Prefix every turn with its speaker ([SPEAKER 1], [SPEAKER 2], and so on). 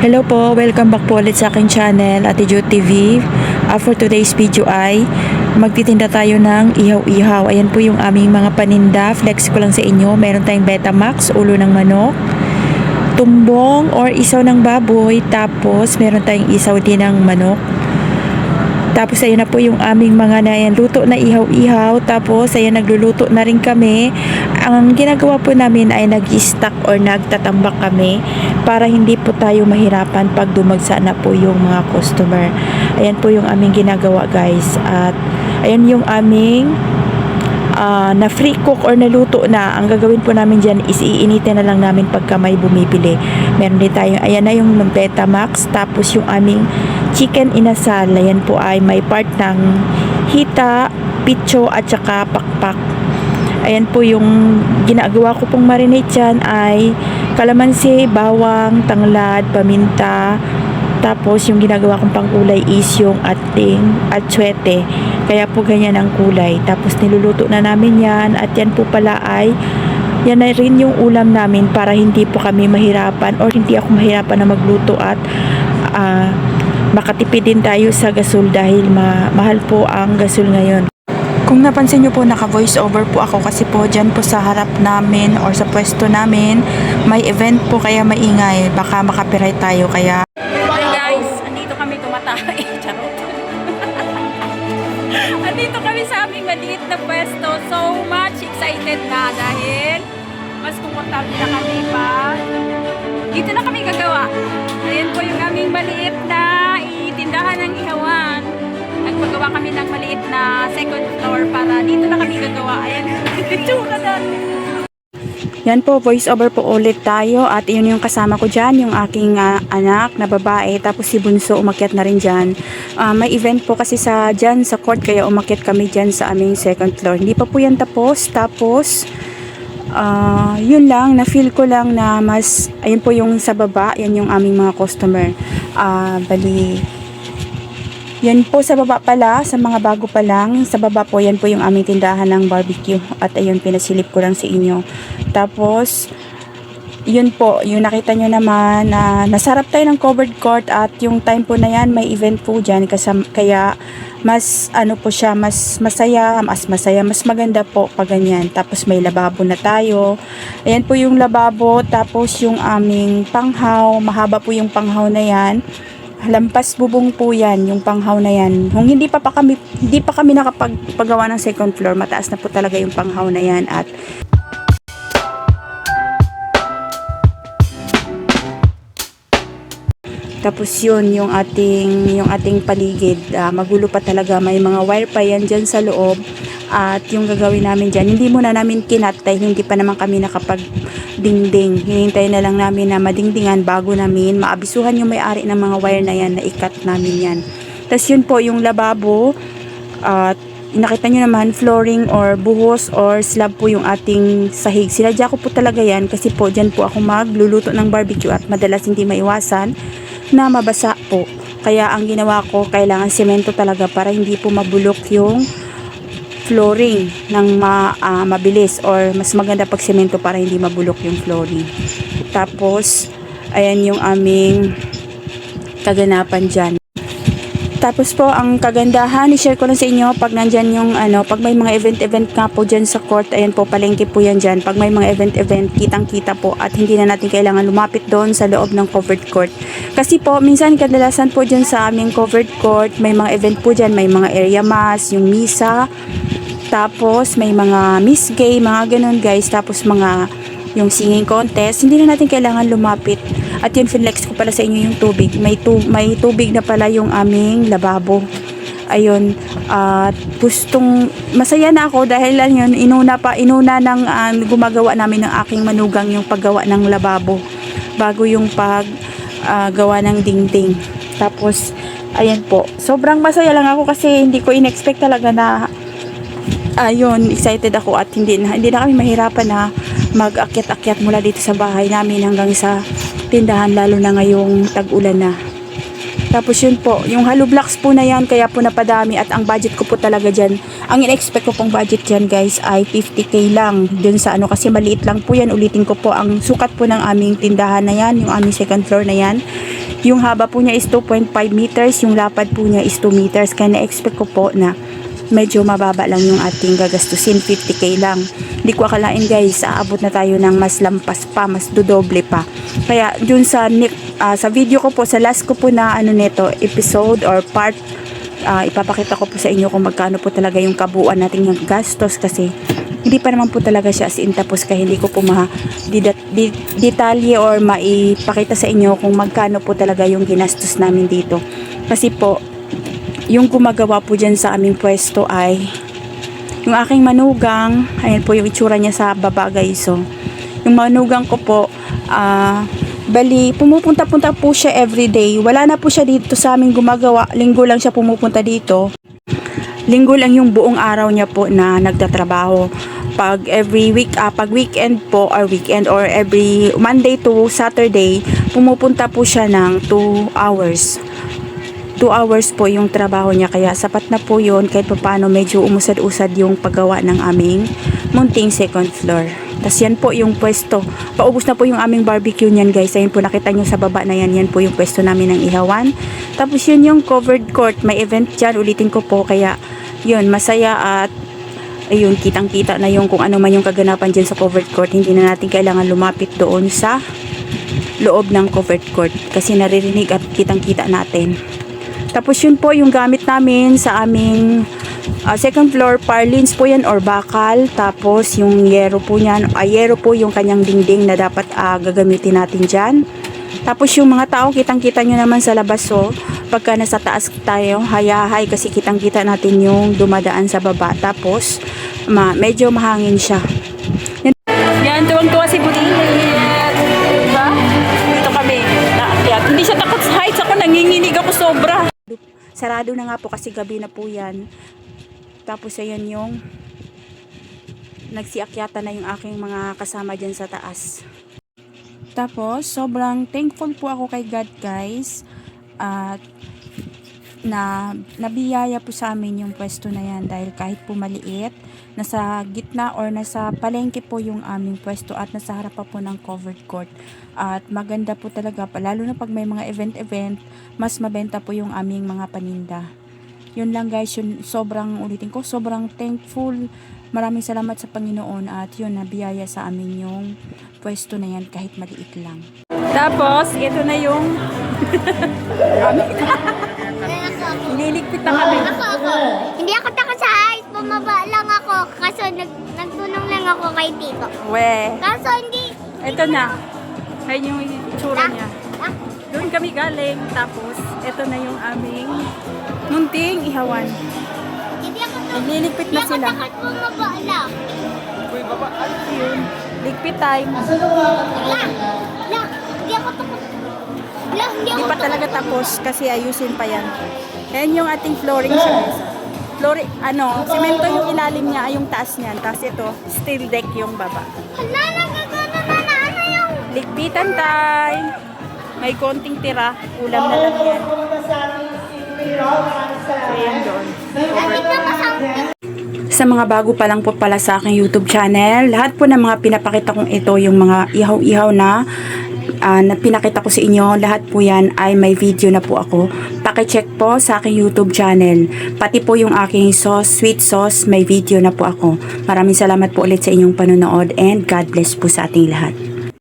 [SPEAKER 1] Hello po, welcome back po ulit sa aking channel, Ate Jo TV. For today's video ay magtitinda tayo ng ihaw-ihaw. Ayan po yung aming mga paninda. Flex ko lang sa inyo. Meron tayong Betamax, ulo ng manok, tumbong or isaw ng baboy. Tapos meron tayong isaw din ng manok. Tapos ayan na po yung aming mga luto na ihaw-ihaw. Tapos ayan, nagluluto na rin kami. Ang ginagawa po namin ay nag-stock or nagtatambak kami para hindi po tayo mahirapan pag dumagsa na po yung mga customer. Ayan po yung aming ginagawa, guys. At ayan yung aming na free cook or naluto na. Ang gagawin po namin dyan is iinitin na lang namin pagka may bumibili. Meron din tayong, ayan na yung Betamax. Tapos yung aming chicken inasal. Ayan po ay may part ng hita, pitso at saka pakpak. Ayan po yung ginagawa ko pong marinate dyan ay kalamansi, bawang, tanglad, paminta. Tapos yung ginagawa kong pangkulay is yung ating atsuete. Kaya po ganyan ang kulay. Tapos niluluto na namin yan. At yan po pala ay yan na rin yung ulam namin para hindi po kami mahirapan or hindi ako mahirapan na magluto at makatipid din tayo sa gasol dahil mahal po ang gasol ngayon. Kung napansin nyo po, naka-voice over po ako kasi po dyan po sa harap namin or sa pwesto namin may event po kaya maingay. Baka makapiright tayo kaya...
[SPEAKER 2] Hi guys, andito kami tumatay. Charot. Andito kami sa aming maliit na pwesto. So much excited na dahil mas komportable na kami pa. Dito na kami gagawa. Ayan po yung aming maliit na itindahan ng ihawan. Nagpagawa kami ng maliit na second floor para dito na kami gagawa. Ayan, itsura natin.
[SPEAKER 1] Yan po, voice over po ulit tayo at yun yung kasama ko dyan, yung aking anak na babae, tapos si Bunso umakyat na rin dyan. May event po kasi dyan sa court kaya umakyat kami dyan sa aming second floor. Hindi pa po yan tapos, yun lang, na-feel ko lang na mas, ayun po yung sa baba, yan yung aming mga customer. Bali, yan po sa baba pala, sa mga bago pa lang, sa baba po, yan po yung aming tindahan ng barbecue. At ayun, pinasilip ko lang sa inyo. Tapos, yun po, yung nakita nyo naman na nasarap tayo ng covered court at yung time po na yan, may event po dyan. Kaya, mas ano po siya, mas masaya, mas maganda po pag ganyan. Tapos may lababo na tayo. Ayan po yung lababo, tapos yung aming panghaw, mahaba po yung panghaw na yan. Lampas bubong po yan, yung panghaw na yan. Kung hindi pa kami nakapagawa ng second floor, mataas na po talaga yung panghaw na yan. At tapos yun, yung ating paligid, magulo pa talaga, may mga wire pa yan dyan sa loob. At yung gagawin namin dyan, hindi muna namin kinatay, hindi pa naman kami nakapagdingding. Hinihintay na lang namin na madingdingan bago namin maabisuhan yung may-ari ng mga wire na yan na ikat namin yan. Tapos yun po yung lababo, at nakita nyo naman flooring or buhos or slab po yung ating sahig. Sinadya ko po talaga yan kasi po dyan po ako magluluto ng barbecue at madalas hindi maiwasan na mabasa po. Kaya ang ginawa ko, kailangan semento talaga para hindi po mabulok yung flooring ng mabilis or mas maganda pag semento para hindi mabulok yung flooring. Tapos ayan yung aming kaganapan dyan. Tapos po, ang kagandahan, i-share ko lang sa inyo pag nandyan yung pag may mga event nga po dyan sa court, ayan po, palengke po yan dyan. Pag may mga event, kitang-kita po at hindi na natin kailangan lumapit doon sa loob ng covered court. Kasi po, minsan kadalasan po dyan sa aming covered court, may mga event po dyan, may mga area mass, yung misa, tapos may mga miss gay, mga ganun guys, tapos yung singing contest, hindi na natin kailangan lumapit. At yun, finlex ko pala sa inyo yung tubig. May tubig na pala yung aming lababo. Ayun, at masaya na ako dahil lang yun, inuna ng gumagawa namin ng aking manugang yung paggawa ng lababo bago yung paggawa ng dingding. Tapos, ayan po, sobrang masaya lang ako kasi hindi ko in-expect talaga na ayun, excited ako at hindi na kami mahirapan na mag-akyat-akyat mula dito sa bahay namin hanggang sa tindahan, lalo na ngayong tag-ulan na. Tapos yun po, yung hollow blocks po na yan, kaya po napadami at ang budget ko po talaga dyan, ang in-expect ko pong budget dyan guys ay 50k lang dun sa kasi maliit lang po yan. Ulitin ko po, ang sukat po ng aming tindahan na yan, yung aming second floor na yan Yung haba po niya is 2.5 meters, yung lapad po niya is 2 meters. Kaya na-expect ko po na medyo mababa lang yung ating gagastusin, 50k lang. Hindi ko akalain guys, aabot na tayo ng mas lampas pa, mas dodoble pa. Kaya dun sa video ko po, sa last ko po na neto, episode or part, ipapakita ko po sa inyo kung magkano po talaga yung kabuuan natin yung gastos, kasi hindi pa naman po talaga siya as in tapos, kaya hindi ko po detalye or maipakita sa inyo kung magkano po talaga yung ginastos namin dito. Kasi po, yung gumagawa po dyan sa aming pwesto ay yung aking manugang. Ayan po yung itsura niya sa baba guys. So, yung manugang ko po, bali, pumupunta-punta po siya everyday. Wala na po siya dito sa aming gumagawa. Linggo lang siya pumupunta dito. Linggo lang yung buong araw niya po na nagtatrabaho. Pag every week, pag weekend po or weekend or every Monday to Saturday, pumupunta po siya ng 2 hours. 2 hours po yung trabaho niya, kaya sapat na po yun kahit paano medyo umusad-usad yung paggawa ng aming munting second floor. Tas yan po yung pwesto. Paubos na po yung aming barbecue niyan guys. Ayun po, nakita nyo sa baba na yan. Yan po yung pwesto namin ng ihawan. Tapos yun yung covered court. May event dyan. Ulitin ko po. Kaya yun, masaya at ayun, kitang-kita na yung kung ano man yung kaganapan dyan sa covered court. Hindi na natin kailangan lumapit doon sa loob ng covered court. Kasi naririnig at kitang-kita natin. Tapos yun po yung gamit namin sa aming second floor, parlins po yan or bakal. Tapos yung yero po niyan, yero po yung kanyang dingding na dapat gagamitin natin dyan. Tapos yung mga tao, kitang-kita nyo naman sa labas. So, pagka nasa taas tayo, hayahay kasi kitang-kita natin yung dumadaan sa baba. Tapos, medyo mahangin siya. Yan, tuwang-tuwa si Bulilit. Diba? Dito kami. Hindi siya takot sa heights. Ako nanginginig ako sobra. Sarado na nga po kasi gabi na po yan. Tapos ayan yung nagsiakyata na yung aking mga kasama dyan sa taas. Tapos sobrang thankful po ako kay God guys. At nabiyaya po sa amin yung pwesto na yan dahil kahit po maliit, nasa gitna or nasa palengke po yung aming pwesto at nasa harap pa po ng covered court. At maganda po talaga, lalo na pag may mga event, mas mabenta po yung aming mga paninda. Yun lang guys, yun, ulitin ko, sobrang thankful. Maraming salamat sa Panginoon at yun, nabiyaya sa amin yung pwesto na yan kahit maliit lang. Tapos, ito na yung iniligpit na kami.
[SPEAKER 3] Hindi ako takot sa heights, bumaba lang ako. Kaso nagtunong lang ako kay Tito.
[SPEAKER 1] We,
[SPEAKER 3] Kaso hindi.
[SPEAKER 1] ito na. Ayun yung itsura niya. Doon kami galing. Tapos, ito na yung aming munting ihawan.
[SPEAKER 3] Hindi ako
[SPEAKER 1] Nagliligpit na sila.
[SPEAKER 3] takot bumaba lang.
[SPEAKER 1] Yun. Ligpit time.
[SPEAKER 3] Hindi ako takot. Hindi
[SPEAKER 1] Hindi
[SPEAKER 3] ako
[SPEAKER 1] pa talaga tapos kasi ayusin pa yan. Ayan yung ating flooring siya guys. Semento yung ilalim niya, yung taas niyan. Tapos ito, steel deck yung baba.
[SPEAKER 3] Hala, nagagana na ano yung.
[SPEAKER 1] Ligpitan time. May konting tira. Ulam na lang yan. Ayan doon.
[SPEAKER 3] Bakit na masangkit?
[SPEAKER 1] Sa mga bago pa lang po pala sa aking YouTube channel, lahat po ng mga pinapakita kong ito, yung mga ihaw-ihaw na pinakita ko sa inyo, lahat po yan ay may video na po ako. Paki-check po sa aking YouTube channel. Pati po yung aking sweet sauce, may video na po ako. Maraming salamat po ulit sa inyong panonood and God bless po sa ating lahat.